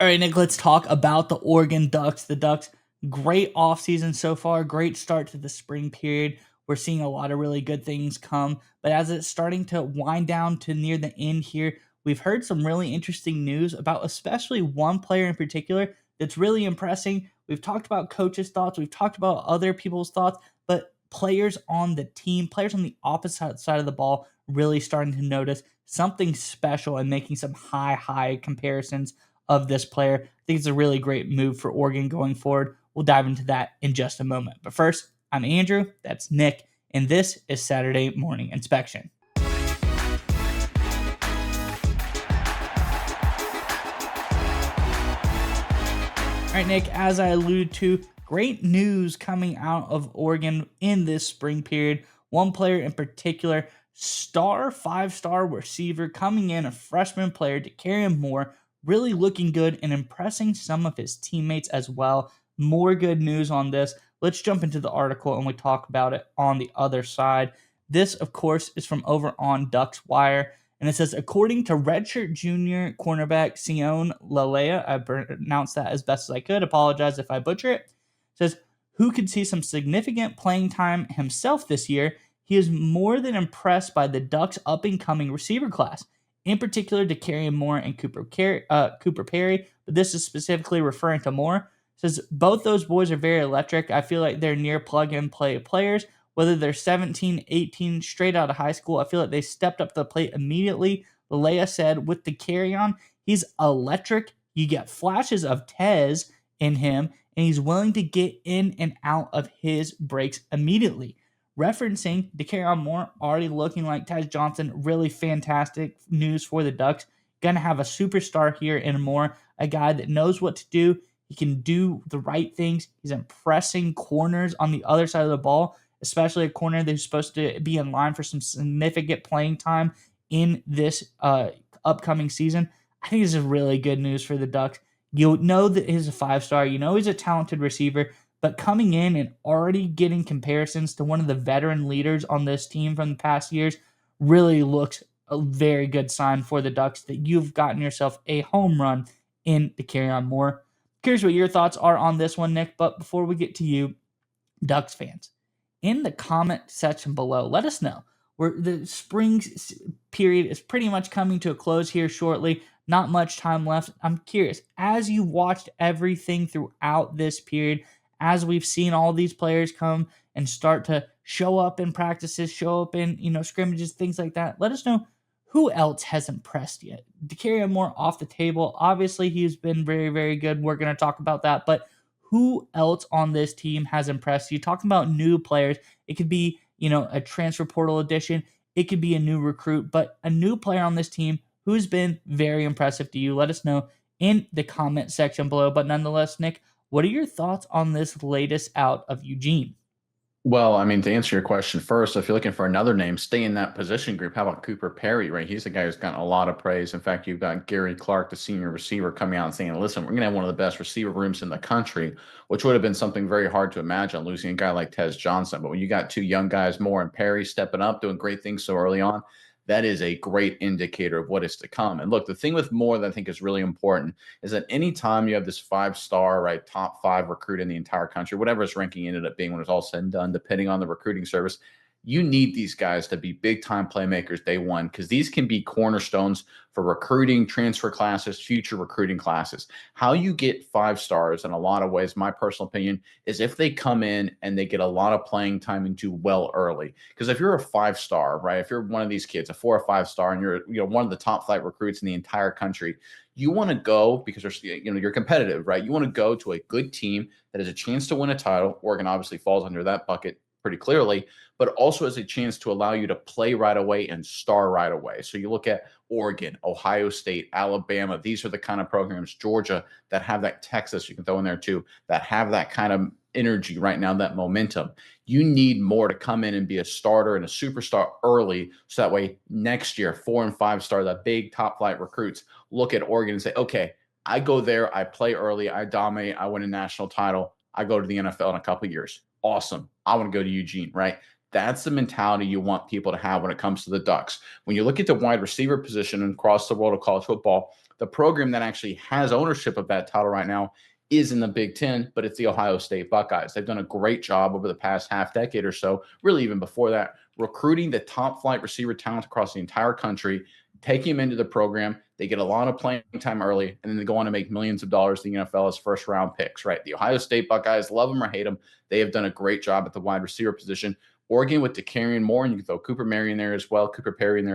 All right, Nick, let's talk about the Oregon Ducks. The Ducks, great offseason so far, great start to the spring period. We're seeing a lot of really good things come. But as it's starting to wind down to near the end here, we've heard some really interesting news about especially one player in particular that's really impressing. We've talked about coaches' thoughts, we've talked about other people's thoughts, but players on the team, players on the opposite side of the ball, really starting to notice something special and making some high comparisons of this player. I think it's a really great move for Oregon going forward. We'll dive into that in just a moment. But first, I'm Andrew, that's Nick, and this is Saturday Morning Inspection. All right, Nick, as I alluded to, great news coming out of Oregon in this spring period. One player in particular, five-star receiver coming in, a freshman player, DeAndre Moore, really looking good and impressing some of his teammates as well. More good news on this. Let's jump into the article and we talk about it on the other side. This, of course, is from over on Ducks Wire. And it says, according to redshirt junior cornerback Sion Lalea, I pronounced that as best as I could. Apologize if I butcher it. It says, who could see some significant playing time himself this year. He is more than impressed by the Ducks' up-and-coming receiver class, in particular DeAndre Moore and Cooper Perry, but this is specifically referring to Moore. It says, both those boys are very electric. I feel like they're near plug-and-play players. Whether they're 17, 18, straight out of high school, I feel like they stepped up to the plate immediately. Leia said with the carry-on, he's electric. You get flashes of Tez in him, and he's willing to get in and out of his breaks immediately. Referencing DeAndre Moore already looking like Tez Johnson, really fantastic news for the Ducks. Going to have a superstar here in Moore, a guy that knows what to do. He can do the right things. He's impressing corners on the other side of the ball, especially a corner that's supposed to be in line for some significant playing time in this upcoming season. I think this is really good news for the Ducks. You know that he's a five-star. You know he's a talented receiver, but coming in and already getting comparisons to one of the veteran leaders on this team from the past years really looks a very good sign for the Ducks that you've gotten yourself a home run in DeAndre Moore. Curious what your thoughts are on this one, Nick, but before we get to you, Ducks fans, in the comment section below, let us know. The spring period is pretty much coming to a close here shortly. Not much time left. I'm curious, as you watched everything throughout this period, as we've seen all these players come and start to show up in practices, show up in scrimmages, things like that, let us know who else has impressed you. DeAndre Moore off the table. Obviously, he's been very, very good. We're going to talk about that, but who else on this team has impressed you? Talking about new players, it could be, a transfer portal addition. It could be a new recruit, but a new player on this team who's been very impressive to you. Let us know in the comment section below. But nonetheless, Nick, what are your thoughts on this latest out of Eugene? Well, I mean, to answer your question first, if you're looking for another name, stay in that position group. How about Cooper Perry, right? He's the guy who's gotten a lot of praise. In fact, you've got Gary Clark, the senior receiver, coming out and saying, listen, we're going to have one of the best receiver rooms in the country, which would have been something very hard to imagine, losing a guy like Tez Johnson. But when you got two young guys, Moore and Perry, stepping up, doing great things so early on, that is a great indicator of what is to come. And look, the thing with Moore that I think is really important is that anytime you have this five-star, right, top five recruit in the entire country, whatever his ranking ended up being when it's all said and done, depending on the recruiting service, you need these guys to be big-time playmakers day one because these can be cornerstones for recruiting, transfer classes, future recruiting classes. How you get five stars in a lot of ways, my personal opinion, is if they come in and they get a lot of playing time and do well early. Because if you're a five-star, right, if you're one of these kids, a 4 or 5-star, and you're one of the top flight recruits in the entire country, you want to go because there's you're competitive, right? You want to go to a good team that has a chance to win a title. Oregon obviously falls under that bucket pretty clearly, but also as a chance to allow you to play right away and star right away. So you look at Oregon, Ohio State, Alabama. These are the kind of programs, Georgia, that have that, Texas, you can throw in there too, that have that kind of energy right now, that momentum. You need more to come in and be a starter and a superstar early. So that way next year, 4 and 5-star, the big top flight recruits look at Oregon and say, okay, I go there, I play early, I dominate, I win a national title, I go to the NFL in a couple of years. Awesome. I want to go to Eugene, right? That's the mentality you want people to have when it comes to the Ducks. When you look at the wide receiver position across the world of college football, The program that actually has ownership of that title right now is in the Big Ten, but it's the Ohio State Buckeyes. They've done a great job over the past half decade or so, really even before that, recruiting the top flight receiver talent across the entire country, taking them into the program. They get a lot of playing time early, and then they go on to make millions of dollars in the NFL as first round picks, right? The Ohio State Buckeyes, love them or hate them, they have done a great job at the wide receiver position. Oregon with DeAndre Moore, and you can throw Cooper Perry in there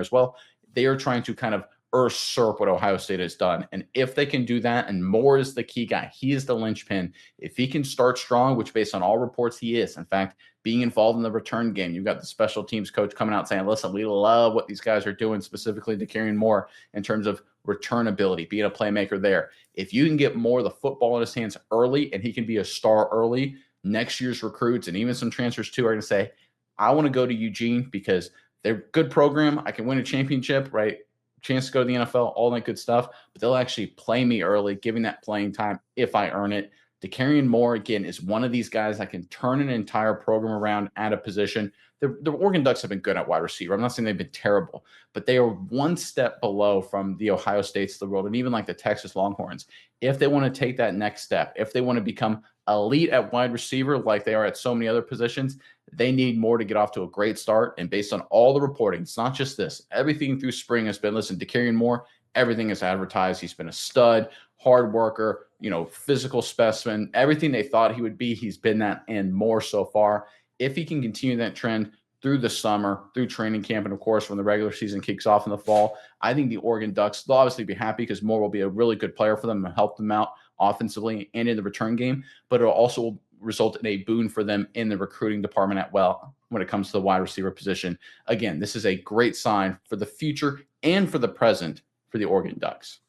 as well. They are trying to kind of usurp what Ohio State has done. And if they can do that, and Moore is the key guy, he is the linchpin. If he can start strong, which based on all reports he is, in fact, being involved in the return game, you've got the special teams coach coming out saying, listen, we love what these guys are doing, specifically DeAndre Moore, in terms of return ability, being a playmaker there. If you can get Moore the football in his hands early and he can be a star early, next year's recruits and even some transfers too are going to say, I want to go to Eugene because they're a good program. I can win a championship, right? Chance to go to the NFL, all that good stuff, but they'll actually play me early, giving that playing time if I earn it. DeAndre Moore, again, is one of these guys that can turn an entire program around at a position. The Oregon Ducks have been good at wide receiver. I'm not saying they've been terrible, but they are one step below from the Ohio States of the world and even like the Texas Longhorns. If they want to take that next step, if they want to become elite at wide receiver like they are at so many other positions, they need more to get off to a great start. And based on all the reporting, it's not just this. Everything through spring has been, listen, DeAndre Moore, everything is advertised. He's been a stud, hard worker, physical specimen. Everything they thought he would be, he's been that and more so far. If he can continue that trend through the summer, through training camp, and of course when the regular season kicks off in the fall, I think the Oregon Ducks, they'll obviously be happy because Moore will be a really good player for them and help them out offensively and in the return game, but it'll also result in a boon for them in the recruiting department when it comes to the wide receiver position. Again, this is a great sign for the future and for the present for the Oregon Ducks.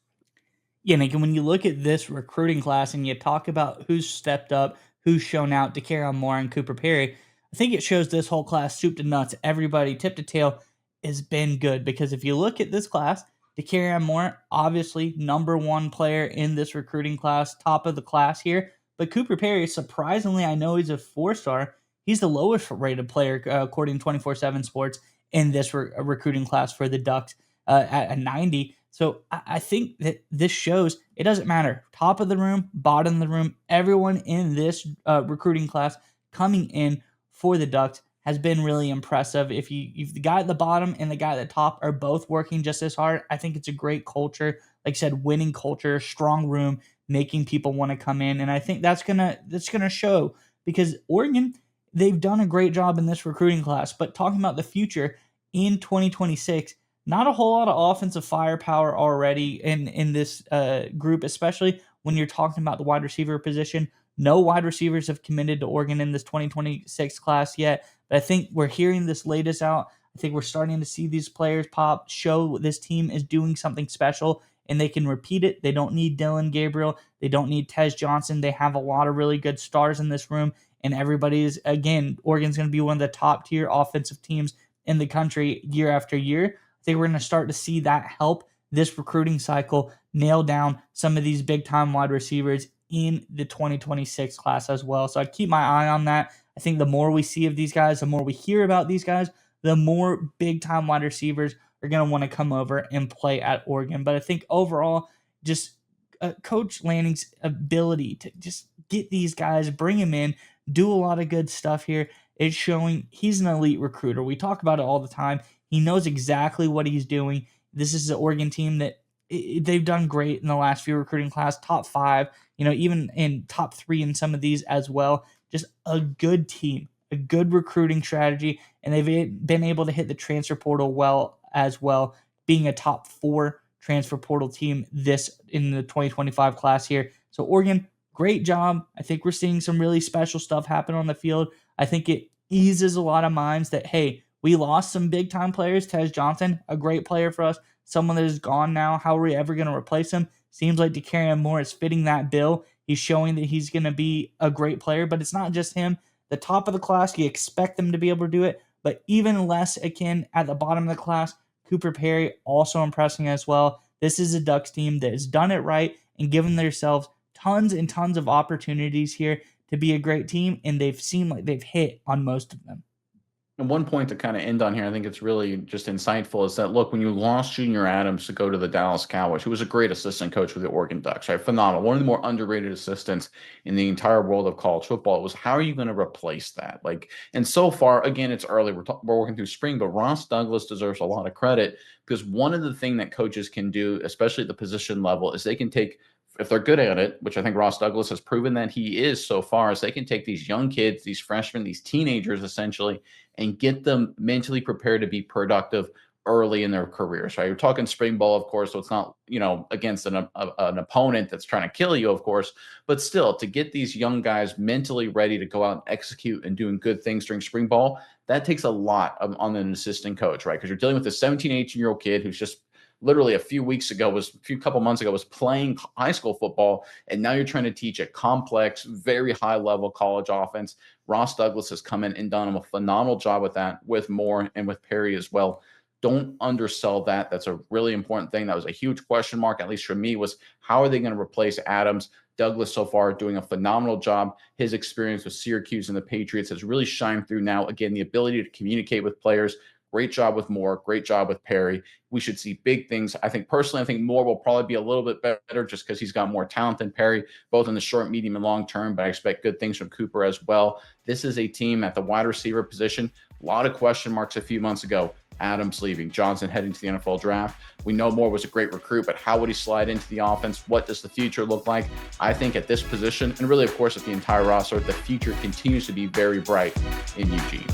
Yeah, Nick, and when you look at this recruiting class and you talk about who's stepped up, who's shown out, DeAndre Moore and Cooper Perry, I think it shows this whole class, soup to nuts, everybody, tip to tail, has been good. Because if you look at this class, DeAndre Moore, obviously number one player in this recruiting class, top of the class here. But Cooper Perry, surprisingly, I know he's a 4-star. He's the lowest rated player, according to 24/7 Sports, in this recruiting class for the Ducks at a 90. So I think that this shows it doesn't matter. Top of the room, bottom of the room, everyone in this recruiting class coming in for the Ducks has been really impressive. If the guy at the bottom and the guy at the top are both working just as hard, I think it's a great culture. Like I said, winning culture, strong room, making people want to come in, and I think that's gonna show because Oregon, they've done a great job in this recruiting class. But talking about the future in 2026, not a whole lot of offensive firepower already in this group, especially when you're talking about the wide receiver position. No wide receivers have committed to Oregon in this 2026 class yet, but I think we're hearing this latest out. I think we're starting to see these players pop, show this team is doing something special, and they can repeat it. They don't need Dylan Gabriel. They don't need Tez Johnson. They have a lot of really good stars in this room, and everybody's, again, Oregon's going to be one of the top tier offensive teams in the country year after year. I think we're going to start to see that help this recruiting cycle nail down some of these big time wide receivers in the 2026 class as well. So I keep my eye on that. I think the more we see of these guys, the more we hear about these guys, the more big time wide receivers are going to want to come over and play at Oregon. But I think overall, just Coach Lanning's ability to just get these guys, bring them in, do a lot of good stuff here. It's showing he's an elite recruiter. We talk about it all the time. He knows exactly what he's doing. This is an Oregon team that they've done great in the last few recruiting class, top 5, even in top 3 in some of these as well. Just a good team, a good recruiting strategy, and they've been able to hit the transfer portal well as well, being a top 4 transfer portal team this in the 2025 class here. So Oregon, great job. I think we're seeing some really special stuff happen on the field. I think it eases a lot of minds that, hey, we lost some big time players. Tez Johnson, a great player for us, someone that is gone now. How are we ever going to replace him? Seems like DeAndre Moore is fitting that bill. He's showing that he's going to be a great player, but it's not just him. The top of the class, you expect them to be able to do it, but even less akin at the bottom of the class, Cooper Perry also impressing as well. This is a Ducks team that has done it right and given themselves tons and tons of opportunities here to be a great team, and they've seemed like they've hit on most of them. And one point to kind of end on here, I think it's really just insightful, is that look, when you lost Junior Adams to go to the Dallas Cowboys, who was a great assistant coach with the Oregon Ducks, right? Phenomenal. One of the more underrated assistants in the entire world of college football. It was, how are you going to replace that? Like, and so far, again, it's early. We're working through spring, but Ross Douglas deserves a lot of credit, because one of the things that coaches can do, especially at the position level, is they can take, if they're good at it, which I think Ross Douglas has proven that he is so far, is they can take these young kids, these freshmen, these teenagers essentially, and get them mentally prepared to be productive early in their careers, right? You're talking spring ball, of course, so it's not, against an opponent that's trying to kill you, of course, but still, to get these young guys mentally ready to go out and execute and doing good things during spring ball, that takes a lot on an assistant coach, right? Because you're dealing with a 17, 18-year-old kid who's just literally a couple months ago was playing high school football, and now you're trying to teach a complex, very high level college offense. Ross Douglas has come in and done a phenomenal job with that, with Moore and with Perry as well. Don't undersell that. That's a really important thing. That was a huge question mark, at least for me, was how are they going to replace Adams? Douglas so far doing a phenomenal job. His experience with Syracuse and the Patriots has really shined through now. Again, the ability to communicate with players. Great job with Moore. Great job with Perry. We should see big things. I think Moore will probably be a little bit better just because he's got more talent than Perry, both in the short, medium, and long term. But I expect good things from Cooper as well. This is a team at the wide receiver position. A lot of question marks a few months ago. Adams leaving, Johnson heading to the NFL draft. We know Moore was a great recruit, but how would he slide into the offense? What does the future look like? I think at this position, and really, of course, at the entire roster, the future continues to be very bright in Eugene.